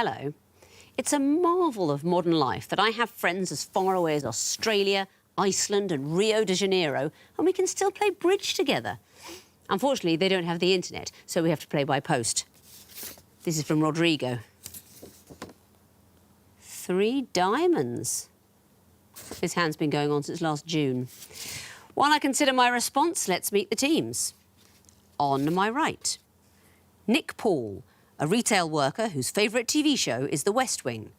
Hello. It's a marvel of modern life that I have friends as far away as Australia, Iceland and Rio de Janeiro, and we can still play bridge together. Unfortunately, they don't have the internet, so we have to play by post. This is from Rodrigo. 3 diamonds. This hand's been going on since last June. While I consider my response, let's meet the teams. On my right, Nick Paul, a retail worker whose favourite TV show is The West Wing.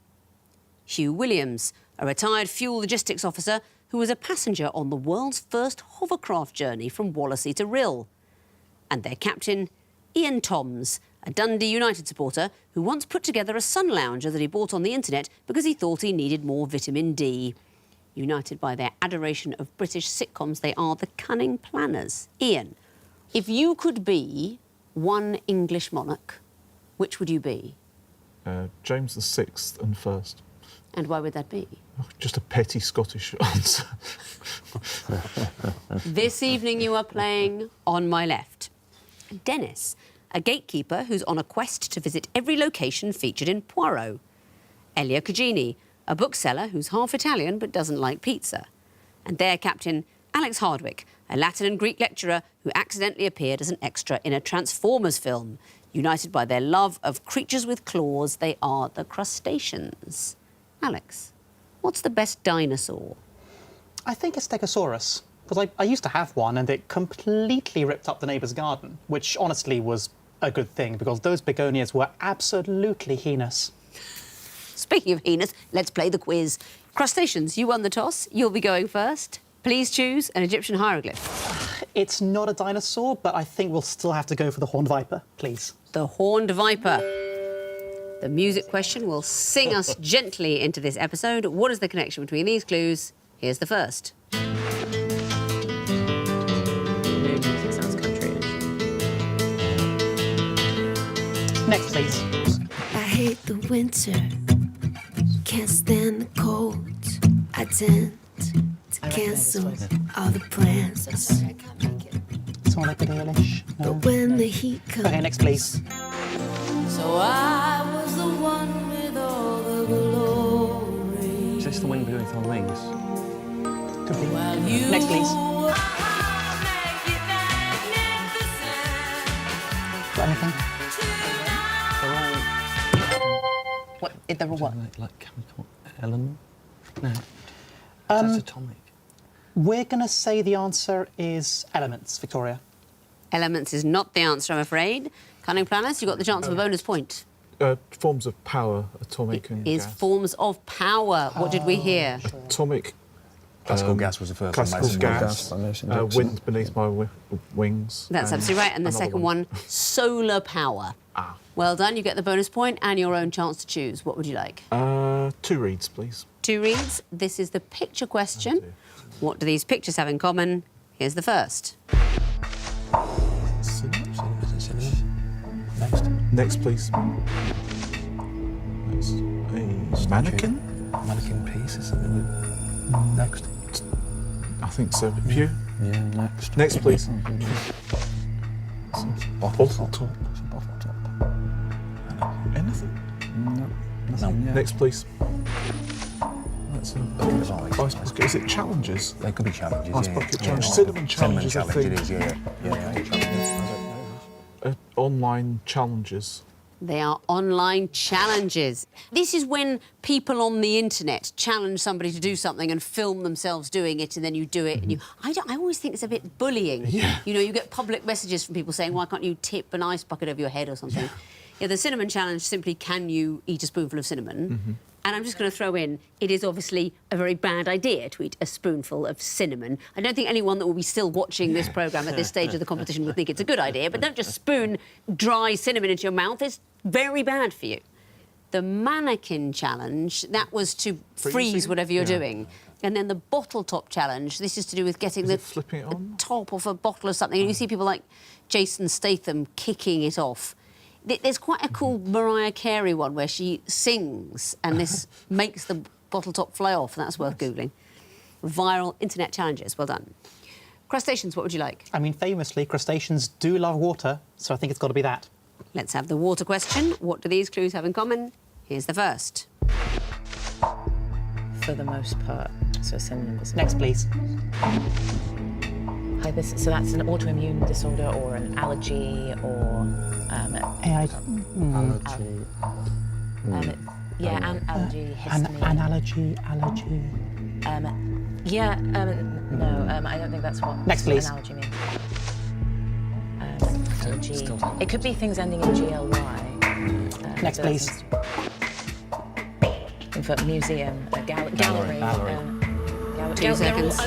Hugh Williams, a retired fuel logistics officer who was a passenger on the world's first hovercraft journey from Wallasey to Rhyl. And their captain, Ian Toms, a Dundee United supporter who once put together a sun lounger that he bought on the internet because he thought he needed more vitamin D. United by their adoration of British sitcoms, they are the Cunning Planners. Ian, if you could be one English monarch, which would you be? James VI and first. And why would that be? Oh, just a petty Scottish answer. This evening you are playing on my left. Dennis, a gatekeeper who's on a quest to visit every location featured in Poirot. Elia Cugini, a bookseller who's half Italian but doesn't like pizza. And their captain, Alex Hardwick, a Latin and Greek lecturer who accidentally appeared as an extra in a Transformers film. United by their love of creatures with claws, they are the Crustaceans. Alex, what's the best dinosaur? I think it's Stegosaurus, because I used to have one and it completely ripped up the neighbour's garden, which honestly was a good thing, because those begonias were absolutely heinous. Speaking of heinous, let's play the quiz. Crustaceans, you won the toss. You'll be going first. Please choose an Egyptian hieroglyph. It's not a dinosaur, but I think we'll still have to go for the horned viper, please. The horned viper. The music question will sing us gently into this episode. What is the connection between these clues? Here's the first. Music sounds country-ish. Next, please. I hate the winter, can't stand the cold. I tend to cancel all the plans. Sorry, I can't make it. It's more like a Dalish. No. But when the heat comes... OK, next, please. So I was the one with all the glory. Is this the wind blowing on wings? Could be. Next, please. Got anything? What? They're all what? Like chemical element? No. That's atomic. We're going to say the answer is elements, Victoria. Elements is not the answer, I'm afraid. Cunning Planners, you got the chance of a bonus point. Forms of power, atomic and Is gas. forms of power. What did we hear? Atomic... Classical gas was the first one. Classical gas, gas. wind beneath my wings. That's absolutely right. And the second one, solar power. Ah. Well done. You get the bonus point and your own chance to choose. What would you like? 2 reads, please. 2 reads. This is the picture question. Oh, what do these pictures have in common? Here's the first. Next, please. That's a mannequin? Mannequin piece, isn't it? Next. I think so. Pew? Yeah, next. Next, please. Bottle top. top. Bottle top. Anything? No. Nothing. Yeah. Next, please. That's a ice bucket. Is it challenges? They could be challenges. Ice bucket challenge. Cinnamon challenges, I challenge, think. it is, yeah. Challenges. Online challenges. They are online challenges. This is when people on the internet challenge somebody to do something and film themselves doing it, and then you do it. And I always think it's a bit bullying. Yeah. You know, you get public messages from people saying, why can't you tip an ice bucket over your head or something? Yeah, the cinnamon challenge, simply, can you eat a spoonful of cinnamon? And I'm just going to throw in, it is obviously a very bad idea to eat a spoonful of cinnamon. I don't think anyone that will be still watching this programme at this stage of the competition would think it's a good idea, but don't just spoon dry cinnamon into your mouth. It's very bad for you. The mannequin challenge, that was to freeze whatever you're doing. And then the bottle top challenge, this is to do with getting the flipping it on? top off a bottle of something. And you see people like Jason Statham kicking it off. There's quite a cool Mariah Carey one where she sings and this makes the bottle top fly off. That's worth Googling. Viral internet challenges. Well done. Crustaceans, what would you like? I mean, famously, crustaceans do love water, so I think it's got to be that. Let's have the water question. What do these clues have in common? Here's the first. For the most part, so synonym. Next, please. So that's an autoimmune disorder or an allergy or AI. Allergy. allergy, An histamine. allergy. No, I don't think that's what Next, please. an allergy means. Allergy. It could be things ending in GLY. Next, so please. For museum, gallery. Gallery. 2 seconds.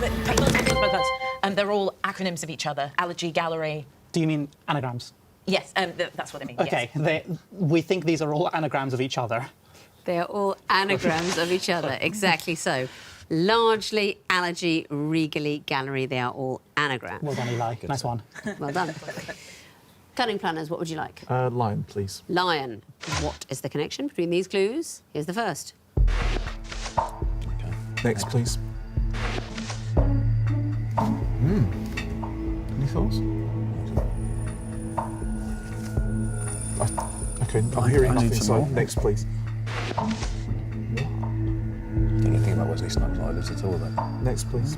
They're all acronyms of each other. Allergy, gallery. Do you mean anagrams? Yes, that's what I mean. Okay, Yes. we think these are all anagrams of each other. They are all anagrams of each other, exactly so. Largely, allergy, regally, gallery, they are all anagrams. Well done, Eli. Nice one. Well done. Cunning Planners, what would you like? Lion, please. Lion. What is the connection between these clues? Here's the first. Next, please. Any thoughts? Okay, I'm hearing I need nothing, some so more. next, please. Don't know anything about Wesley Snipes' eyelids at all, though. Next, please.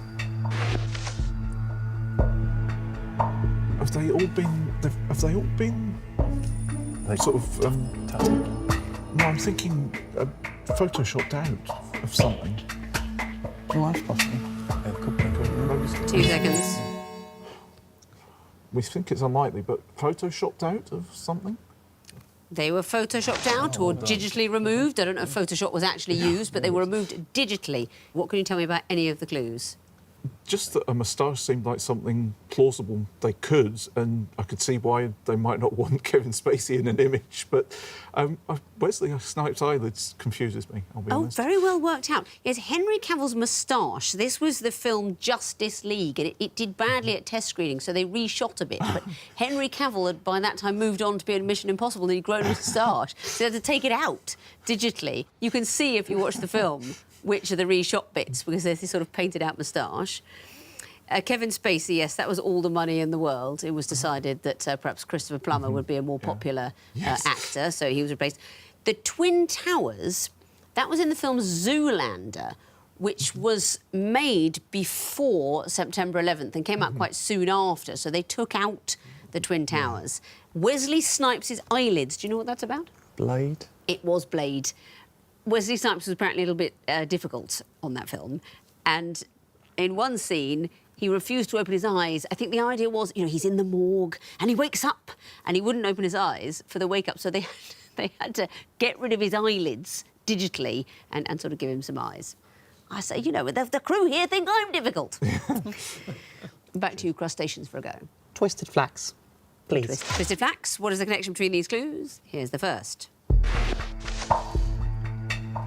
Have they all been sort of, Tattooed. no, I'm thinking photoshopped out of something. Oh, that's possible. Yeah, could be. 2 seconds. We think it's unlikely, but photoshopped out of something? They were photoshopped out or digitally removed. I don't know if Photoshop was actually used, but they were removed digitally. What can you tell me about any of the clues? Just that a moustache seemed like something plausible they could, and I could see why they might not want Kevin Spacey in an image. But Wesley Snipes' eyelids confuses me, I'll be Oh, honest. very well worked out. Yes, Henry Cavill's moustache. This was the film Justice League, and it did badly at test screening, so they reshot a bit. But Henry Cavill had by that time moved on to be in Mission Impossible, and he'd grown a moustache, so they had to take it out digitally. You can see if you watch the film which are the reshot bits, because there's this sort of painted out moustache. Kevin Spacey, yes, that was all the money in the world. It was decided that perhaps Christopher Plummer would be a more popular actor, so he was replaced. The Twin Towers, that was in the film Zoolander, which was made before September 11th and came out quite soon after, so they took out the Twin Towers. Wesley Snipes' eyelids, do you know what that's about? Blade. It was Blade. Wesley Snipes was apparently a little bit difficult on that film, and in one scene, he refused to open his eyes. I think the idea was, you know, he's in the morgue and he wakes up and he wouldn't open his eyes for the wake up, so they had to get rid of his eyelids digitally and sort of give him some eyes. I say, you know, the crew here think I'm difficult. Back to you, Crustaceans, for a go. Twisted Flax, please. Twisted Flax, what is the connection between these clues? Here's the first.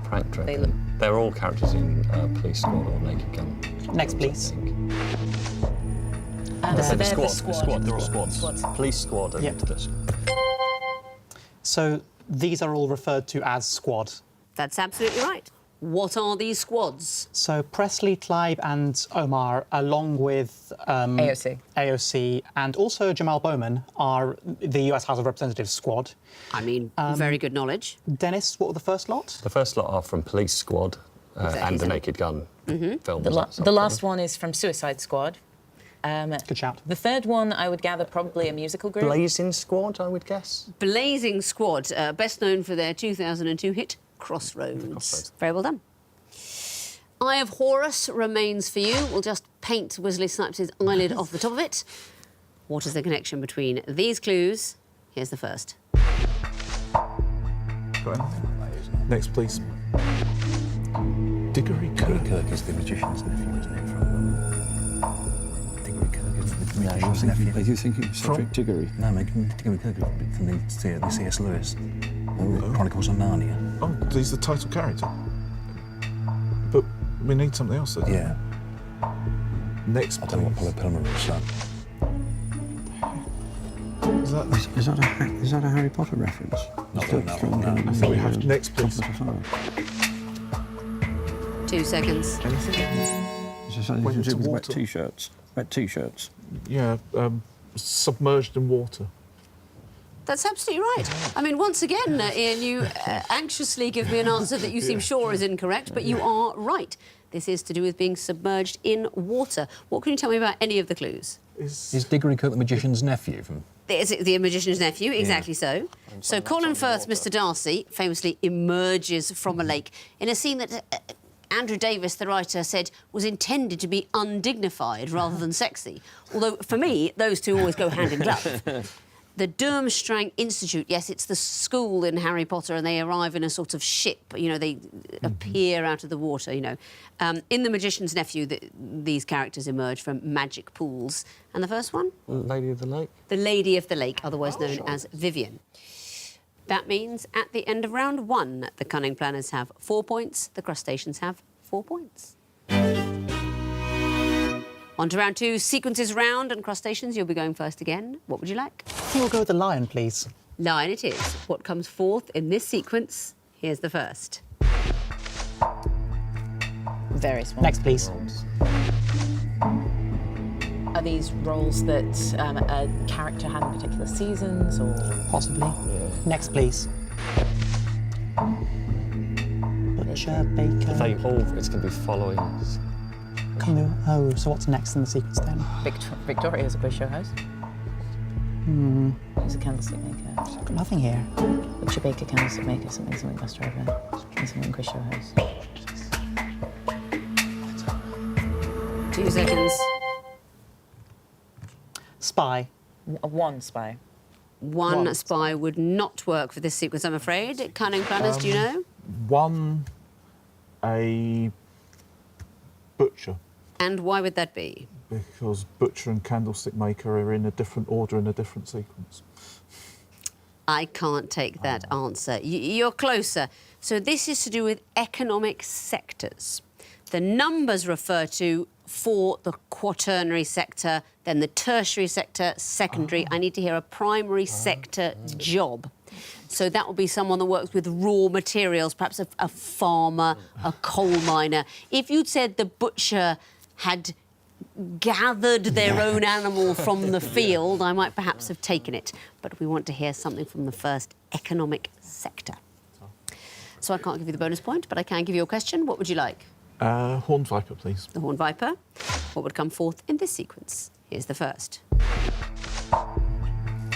Prank Dragon. They're all characters in Police Squad or Naked Gun. Next, please. So The they're the squad. They're all squads. Police Squad and Yep. this. So these are all referred to as squad. That's absolutely right. What are these squads? So Presley, Tlaib and Omar, along with AOC and also Jamal Bowman, are the US House of Representatives squad. I mean, very good knowledge. Dennis, what were the first lot? The first lot are from Police Squad and the Naked Gun films. The last one is from Suicide Squad. Good shout. The third one, I would gather, probably a musical group. Blazing Squad, I would guess. Blazing Squad, best known for their 2002 hit, Crossroads. Very well done. Eye of Horus remains for you. We'll just paint Wesley Snipes' eyelid off the top of it. What is the connection between these clues? Here's the first. Got anything? Next, please. Diggory Kirk. Kirk is the magician's nephew, isn't it? From Diggory Kirk is the magician's nephew. Are you thinking Cedric Diggory? No, Diggory Kirk is from the C.S. Lewis. Chronicles of Narnia. Oh, he's the title character. But we need something else. Though, Yeah. Next, I don't know what please. Pillar was son. Is that Is that a Harry Potter reference? Not that I know of, no. I think we have next, please. 2 seconds. Anything? Is there something Went to do into with wet water. T-shirts? Wet T-shirts. Yeah, submerged in water. That's absolutely right. I mean, once again, Ian, you anxiously give me an answer that you seem sure is incorrect, but you are right. This is to do with being submerged in water. What can you tell me about any of the clues? Is Diggory Cook the magician's nephew from... It's the magician's nephew, exactly so. So Colin Firth, Mr. Darcy, famously emerges from a lake in a scene that Andrew Davis, the writer, said was intended to be undignified rather than sexy. Although, for me, those two always go hand in glove. The Durmstrang Institute, yes, it's the school in Harry Potter, and they arrive in a sort of ship, you know, they appear out of the water, you know. In The Magician's Nephew, these characters emerge from magic pools. And the first one? Lady of the Lake. The Lady of the Lake, otherwise known as Vivian. That means at the end of round 1, the Cunning Planners have 4 points, the Crustaceans have 4 points. On to round 2, sequences round, and Crustaceans, you'll be going first again. What would you like? I think we'll go with the lion, please. Lion it is. What comes fourth in this sequence? Here's the first. Very small. Next, please. Are these roles that a character had in particular seasons, or...? Possibly. Next, please. Butcher, baker... They all, it's going to be following... Oh, so what's next in the sequence then? Victoria is a quiz show host. He's a candlestick maker. I've got nothing here. Butcher, baker, candlestick maker, something, bus driver, something, quiz show host. 2 seconds. Spy. One spy. One spy would not work for this sequence, I'm afraid. Cunning Planners, do you know? One, a butcher. And why would that be? Because butcher and candlestick maker are in a different order in a different sequence. I can't take that answer. You're closer. So this is to do with economic sectors. The numbers refer to for the quaternary sector, then the tertiary sector, secondary. I need to hear a primary sector job. So that would be someone that works with raw materials, perhaps a farmer, a coal miner. If you'd said the butcher had gathered their own animal from the field, I might perhaps have taken it. But we want to hear something from the first economic sector. So I can't give you the bonus point, but I can give you a question. What would you like? Horned viper, please. The horned viper. What would come forth in this sequence? Here's the first.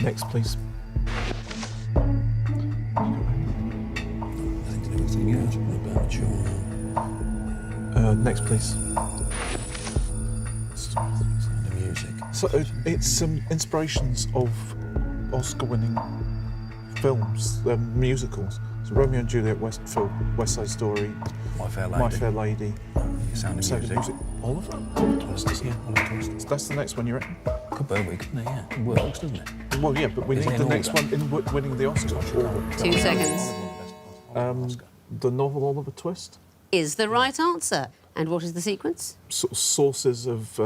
Next, please. Next, please. So it's inspirations of Oscar-winning films, musicals. So Romeo and Juliet, West Side Story, My Fair Lady. My Fair Lady, Sound of Music. Oliver. Twisters, yeah. Oliver Twisters. That's the next one, you reckon? Could be, couldn't it? Yeah. It works, doesn't it? Well, yeah, but we Is need it the in next order? one in winning the Oscar. 2 seconds. The novel Oliver Twist. Is the right answer. And what is the sequence? Sort of sources of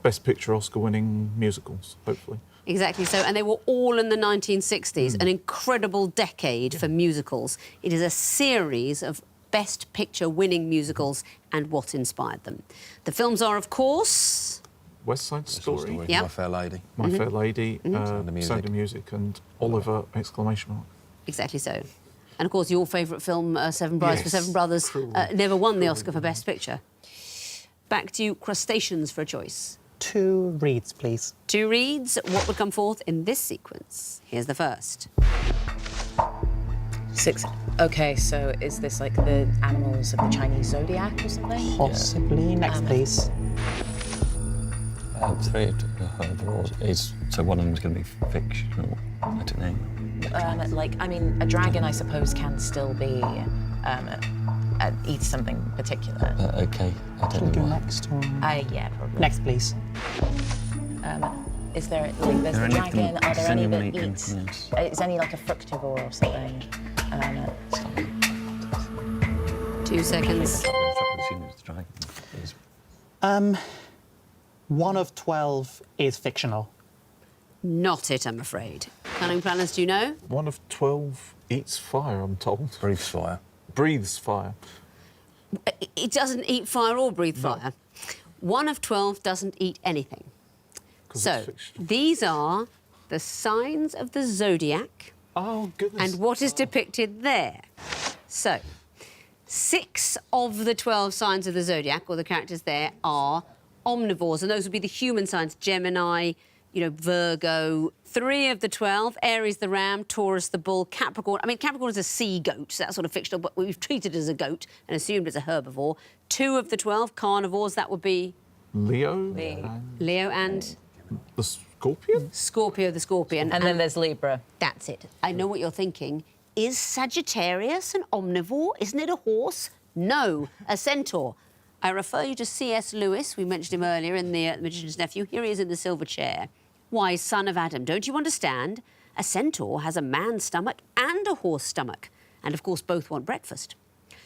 Best Picture Oscar-winning musicals, hopefully. Exactly so, and they were all in the 1960s, an incredible decade for musicals. It is a series of Best Picture winning musicals and what inspired them. The films are, of course... West Side Story, Yep. My Fair Lady. My Fair Lady, Sound of Music. Sound of Music, and Oliver, exclamation mark. Exactly so. And, of course, your favourite film, Seven Brides for Yes. Seven Brothers, never won the Oscar for Best Picture. Back to you, Crustaceans for a choice. 2 reeds, please. 2 reads. What would come forth in this sequence? Here's the first. 6. OK, so is this like the animals of the Chinese zodiac or something? Possibly. Next, please. 3 overall is... So one of them is going to be fictional. I don't know. I mean, a dragon, I suppose, can still be eat something particular. OK, I Shall we don't do know why. next or... Yeah, probably. Next, please. Is there, like, there's the dragon, are there any that eat? Is any like a fructivore or something? 2 seconds. One of 12 is fictional. Not it, I'm afraid. Cunning Planners, do you know? One of 12 eats fire, I'm told. Breathes fire. Breathes fire. It doesn't eat fire or breathe fire. 1 of 12 doesn't eat anything. 'Cause So, it's fictional. these are the signs of the zodiac Oh, goodness. and what is depicted there. So, 6 of the 12 signs of the zodiac, or the characters there, are omnivores, and those would be the human signs: Gemini, Virgo. 3 of the 12, Aries the ram, Taurus the bull, Capricorn. I mean, Capricorn is a sea goat, so that's sort of fictional, but we've treated it as a goat and assumed it's a herbivore. 2 of the 12, carnivores, that would be Leo. Leo and The Scorpion? Scorpio the scorpion. And then there's Libra. That's it. I know what you're thinking. Is Sagittarius an omnivore? Isn't it a horse? No, a centaur. I refer you to C.S. Lewis. We mentioned him earlier in The Magician's Nephew. Here he is in the silver chair. Wise son of Adam, don't you understand? A centaur has a man's stomach and a horse stomach. And, of course, both want breakfast.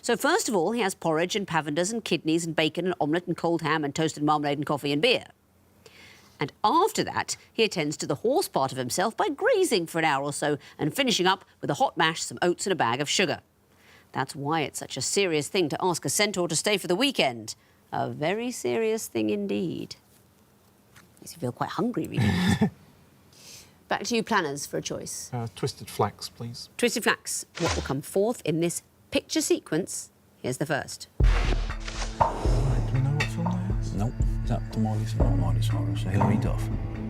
So, first of all, he has porridge and pavenders and kidneys and bacon and omelette and cold ham and toasted marmalade and coffee and beer. And after that, he attends to the horse part of himself by grazing for an hour or so and finishing up with a hot mash, some oats and a bag of sugar. That's why it's such a serious thing to ask a centaur to stay for the weekend. A very serious thing indeed. Makes you feel quite hungry reading that. Back to you, planners, for a choice. Twisted Flax, please. Twisted Flax. What will come forth in this picture sequence? Here's the first. Do we know what film that is? Nope. Is that the Miley Cyrus? Not Miley Cyrus. Hilary Duff.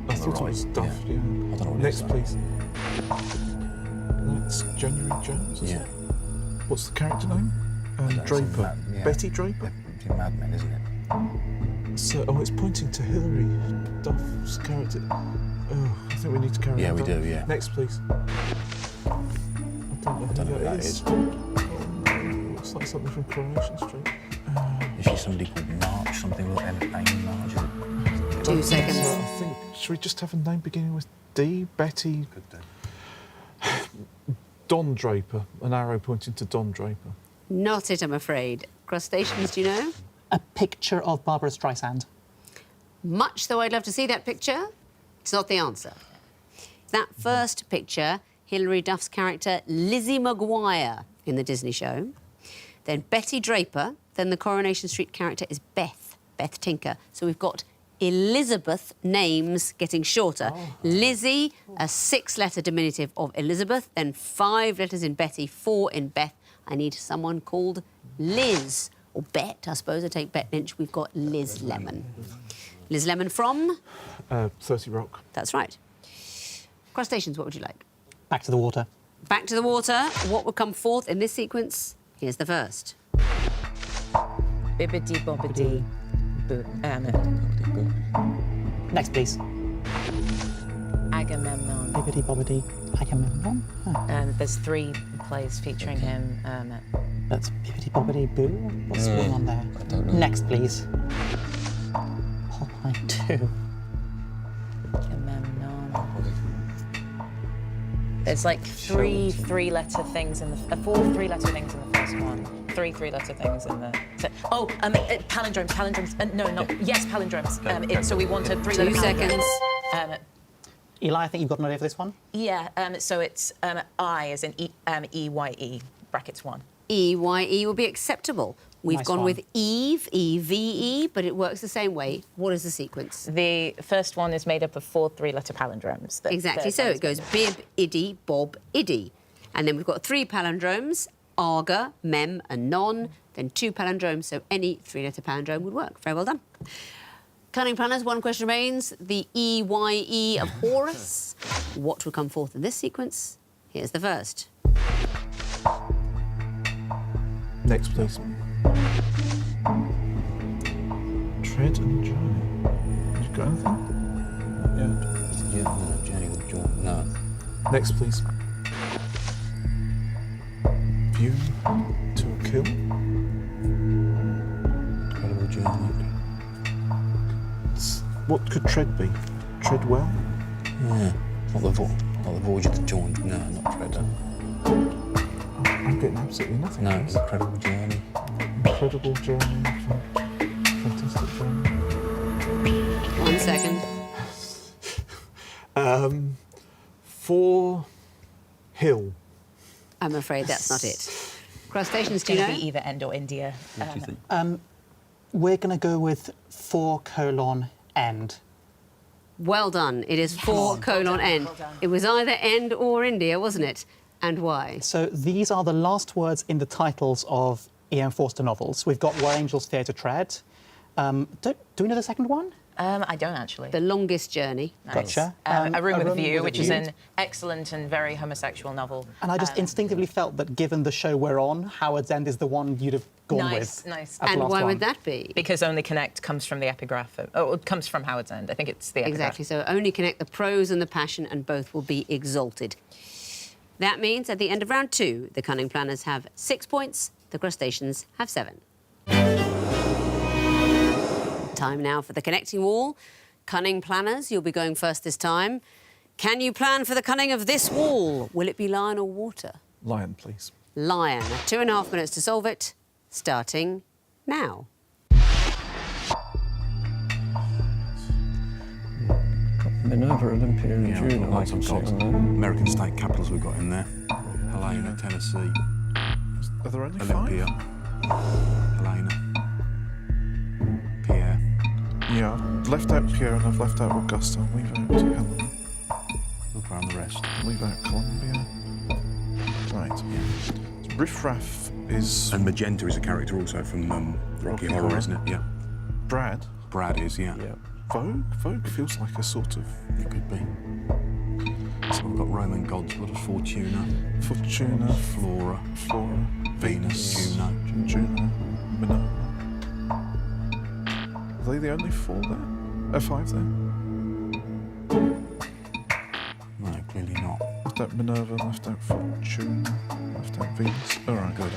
I thought it was Duff, yeah. I don't know what it Next, is, please. That's January Jones, is Yeah. it? What's the character name? Draper. Betty Draper? It's in Mad Men, isn't it? So, it's pointing to Hilary Duff's character. Oh, I think we need to carry on. Yeah, we do, yeah. Next, please. I don't know who that is. Looks like something from Coronation Street. Is she somebody called March? Something with an name, March? Is it? 2 seconds. I think, should we just have a name beginning with D? Betty? Could do. Don Draper. An arrow pointing to Don Draper. Not it, I'm afraid. Crustaceans, do you know? A picture of Barbara Streisand. Much though I'd love to see that picture, it's not the answer. That first picture, Hilary Duff's character Lizzie McGuire in the Disney show. Then Betty Draper. Then the Coronation Street character is Beth Tinker. So we've got Elizabeth names getting shorter. Lizzie, a 6-letter diminutive of Elizabeth, then 5 letters in Betty, 4 in Beth. I need someone called Liz, or Bet, I suppose. I take Bet Lynch. We've got Liz Lemon. Liz Lemon from? 30 Rock. That's right. Crustaceans, what would you like? Back to the water. Back to the water. What would come forth in this sequence? Here's the first. Bibbidi bobbidi boo. Next, please. Agamemnon. Bibbidi bobbidi Agamemnon. There's 3 plays featuring him. That's bibbidi bobbidi boo. What's going on there? I don't know. Next, please. Hotline 2. Agamemnon. There's like 3 3-letter things in the 4 3-letter things in the first one. 3 3-letter things in the. Palindromes. Yes, palindromes. So we want a 3-letter. 2 seconds. Eli, I think you've got an idea for this one. Yeah. So it's I as in EYE brackets 1. EYE will be acceptable. We've Nice gone one. with Eve, EVE, but it works the same way. What is the sequence? The first one is made up of 4 3-letter palindromes. Exactly so. It goes Bib, Iddy, Bob, Iddy. And then we've got 3 palindromes, Arga, Mem and Non, then 2 palindromes, so any 3-letter palindrome would work. Very well done. Cunning Planners, 1 question remains. The EYE of Horus. What will come forth in this sequence? Here's the first. Next, please. Tread and journey. Have you got anything? Yeah, no, Journey with John. No. Next, please. View to a kill. Incredible Journey. What could tread be? Tread well? Yeah. Not the Voyage of the Dawn. No, not Treader. I'm getting absolutely nothing. No, it's Incredible Journey. Incredible journey. Fantastic journey. 1 second. 4 hill. I'm afraid that's not it. Crustaceans, do you It's going know? to be either End or India. What do you think? We're going to go with 4:end. Well done. It is 4 colon N. It was either End or India, wasn't it? And why? So these are the last words in the titles of E.M. Forster novels. We've got Where Angels Fear to Tread. Do we know the second one? I don't actually. The Longest Journey. Nice. Gotcha. A Room with a View, with a which is View. an excellent and very homosexual novel. And I just instinctively felt that given the show we're on, Howard's End is the one you'd have gone with. Nice. as the And last why one. would that be? Because Only Connect comes from the epigraph. It comes from Howard's End. I think it's the epigraph. Exactly. So only connect the prose and the passion, and both will be exalted. That means at the end of round 2, the Cunning Planners have 6 points, the Crustaceans have 7. Time now for the connecting wall. Cunning Planners, you'll be going first this time. Can you plan for the cunning of this wall? Will it be lion or water? Lion, please. Lion. 2.5 minutes to solve it, starting now. Minerva, Olympia, and Yeah, we've Juno. got lots of gods. American state capitals we've got in there. Helena, Tennessee, Are there only Olympia, Helena, Pierre. 5? Yeah. I've left out Pierre and I've left out Augusta. Leave out Helena. Look around the rest. Leave out Columbia. Right. Riff Raff is And Magenta is a character also from Rocky Horror, isn't it? Yeah. Brad. Brad is, yeah. Vogue? Vogue feels like a sort of It could be. So we've got Roman gods. We've got Fortuna, Fortuna, Flora, Flora, Venus, Juno. Juno, Minerva. Are they the only 4 there? 5 there? No, clearly not. Left out Minerva, left out Fortuna, left out Venus. All right, good.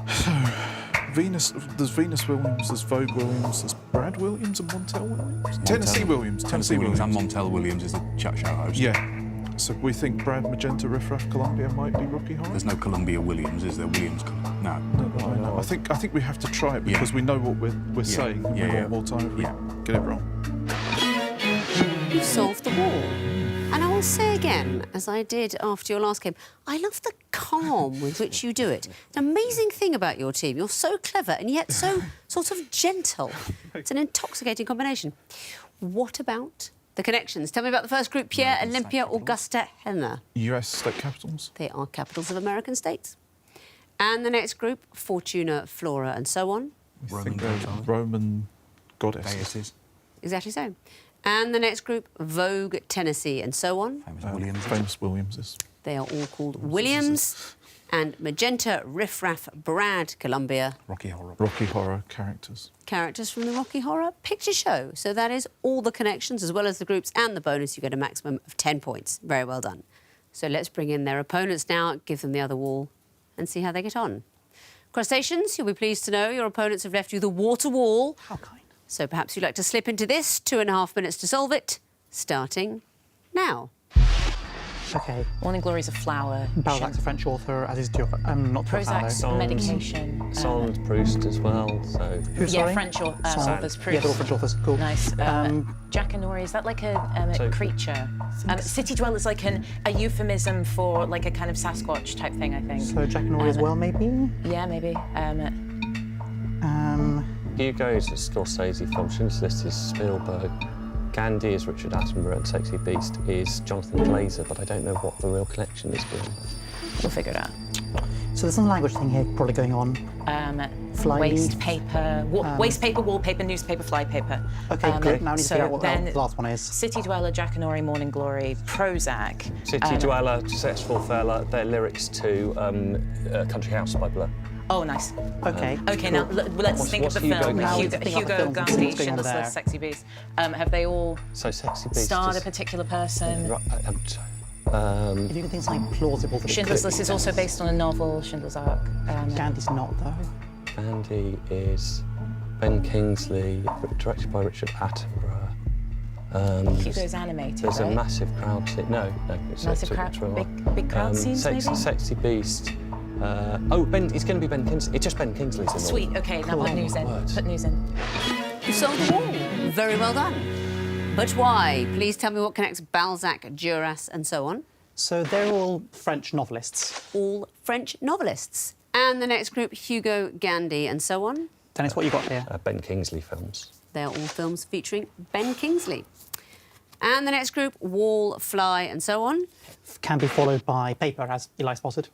So, Venus, there's Venus Williams, there's Vogue Williams, there's Brad Williams and Montel Williams? Tennessee Williams. Tennessee Williams and Montel Williams is the chat show host. Yeah. So we think Brad, Magenta, Riff Raff, Columbia might be Rocky Horror? There's no Columbia Williams, is there? Williams. No. No. I think we have to try it because we know what we're saying and we want more time if we get it wrong. You've solved the wall. And I will say again, as I did after your last game, I love the calm with which you do it. An amazing thing about your team. You're so clever and yet so sort of gentle. It's an intoxicating combination. What about the connections? Tell me about the first group, Pierre, Olympia, Augusta, Helena. US state capitals. They are capitals of American states. And the next group, Fortuna, Flora, and so on. I think they're Roman goddesses. Deities. Exactly so. And the next group, Vogue, Tennessee, and so on. Famous Williams. Famous Williamses. They are all called Williams. And Magenta, Riff Raff, Brad, Columbia. Rocky Horror. Rocky Horror characters. Characters from the Rocky Horror Picture Show. So that is all the connections, as well as the groups and the bonus. You get a maximum of 10 points. Very well done. So let's bring in their opponents now, give them the other wall, and see how they get on. Crustaceans, you'll be pleased to know your opponents have left you the water wall. How kind. So perhaps you'd like to slip into this. 2.5 minutes to solve it, starting now. OK. Morning Glory's a flower. Balzac's a French author, as is Dior. Not Prozac's Dior. medication. Sans Proust as well, so... Who, Yeah, sorry? French authors. Yeah, they're all French authors. Cool. Nice. Jackanory, is that like a creature? City dweller is like a euphemism for like a kind of Sasquatch type thing, I think. So Jack and Rory as well, maybe? Yeah, maybe. Hugo is a Scorsese film, Schindler's List is Spielberg, Gandhi is Richard Attenborough, and Sexy Beast is Jonathan Glazer, but I don't know what the real connection is with them. We'll figure it out. So there's some language thing here probably going on. Fly Waste leaf. paper, waste paper, wallpaper, newspaper, fly paper. OK, good. Now we need to figure out what then the last one is. City dweller, Jackanory, Morning Glory, Prozac. City Dweller, Successful Fella, their lyrics to Country House by Blur. Oh, nice. OK. OK, now let's think of what's the Hugo film. Gandhi? Hugo Gandhi, What's going on Schindler's there? List, Sexy Beast. Have they all So Sexy Beast starred a is... particular person? If you can think something plausible that it Schindler's could List be, is also then- based on a novel, Schindler's Ark. Gandhi's not, though. Gandhi is Ben Kingsley, directed by Richard Attenborough. Hugo's animated, There's right? a massive crowd scene. No, it's Massive it's crowd- real life. big crowd scenes, maybe? Sexy Beast. It's going to be Ben Kingsley. It's just Ben Kingsley's in all. Sweet, OK, now put news in. Words. Put news in. You solved the wall. Very well done. But why? Please tell me what connects Balzac, Duras, and so on. So they're all French novelists. All French novelists. And the next group, Hugo, Gandhi, and so on. Dennis, what you got here? Ben Kingsley films. They're all films featuring Ben Kingsley. And the next group, wall, fly, and so on. Can be followed by paper, as Eli spotted,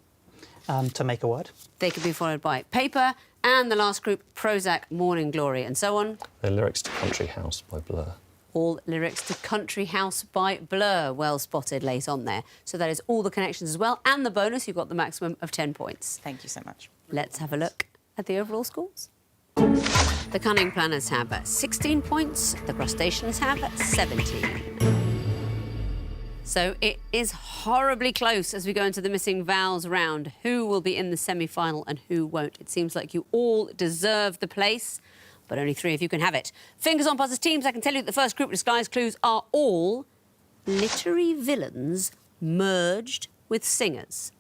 to make a word. They could be followed by paper. And the last group, Prozac, Morning Glory, and so on. The lyrics to Country House by Blur. All lyrics to Country House by Blur. Well spotted late on there. So that is all the connections as well. And the bonus, you've got the maximum of 10 points. Thank you so much. Let's have a look at the overall scores. The Cunning Planners have 16 points. The Crustaceans have 17. So it is horribly close as we go into the missing vowels round. Who will be in the semi-final and who won't? It seems like you all deserve the place, but only 3 of you can have it. Fingers on buzzers teams, I can tell you that the first group disguise clues are all literary villains merged with singers.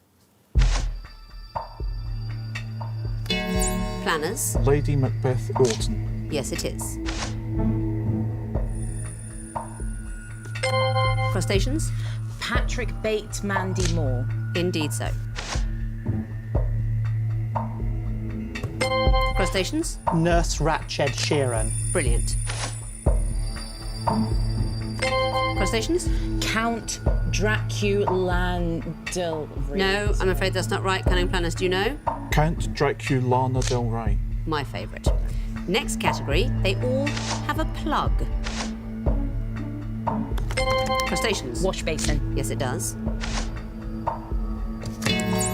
Planners. Lady Macbeth Orton. Yes, it is. Crustaceans. Patrick Bate, Mandy Moore. Indeed so. Crustaceans. Nurse Ratched Sheeran. Brilliant. Crustaceans. Count Draculandel. No, I'm afraid that's not right. Cunning Planners, do you know? Count Dracula Del Rey. My favourite. Next category, they all have a plug. Crustaceans. Wash basin. Yes, it does.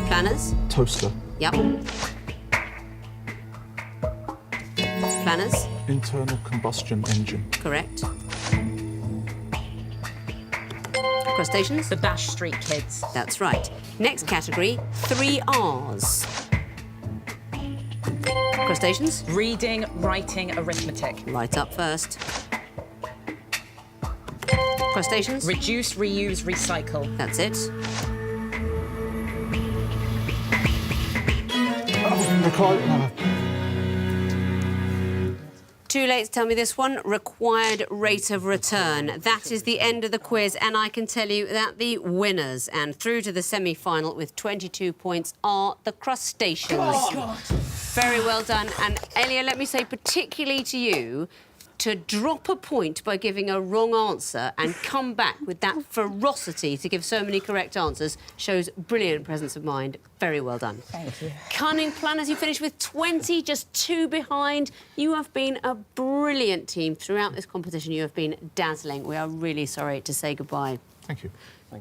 Planners. Toaster. Yep. Planners. Internal combustion engine. Correct. Crustaceans. The Bash Street Kids. That's right. Next category, 3 R's. Crustaceans. Reading, writing, arithmetic. Right up first. Crustaceans. Reduce, reuse, recycle. That's it. Too late to tell me this one. Required rate of return. That is the end of the quiz, and I can tell you that the winners and through to the semi-final with 22 points are the Crustaceans. Oh, Very well done. And Elia, let me say particularly to you, to drop a point by giving a wrong answer and come back with that ferocity to give so many correct answers shows brilliant presence of mind. Very well done. Thank you. Cunning Planners, you finished with 20, just 2 behind. You have been a brilliant team throughout this competition. You have been dazzling. We are really sorry to say goodbye. Thank you.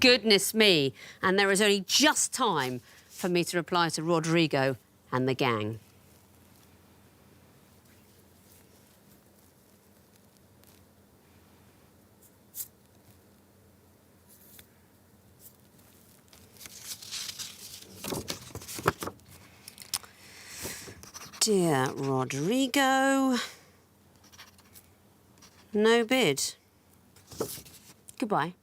Goodness me. And there is only just time for me to reply to Rodrigo and the gang. Dear Rodrigo, no bid. Goodbye.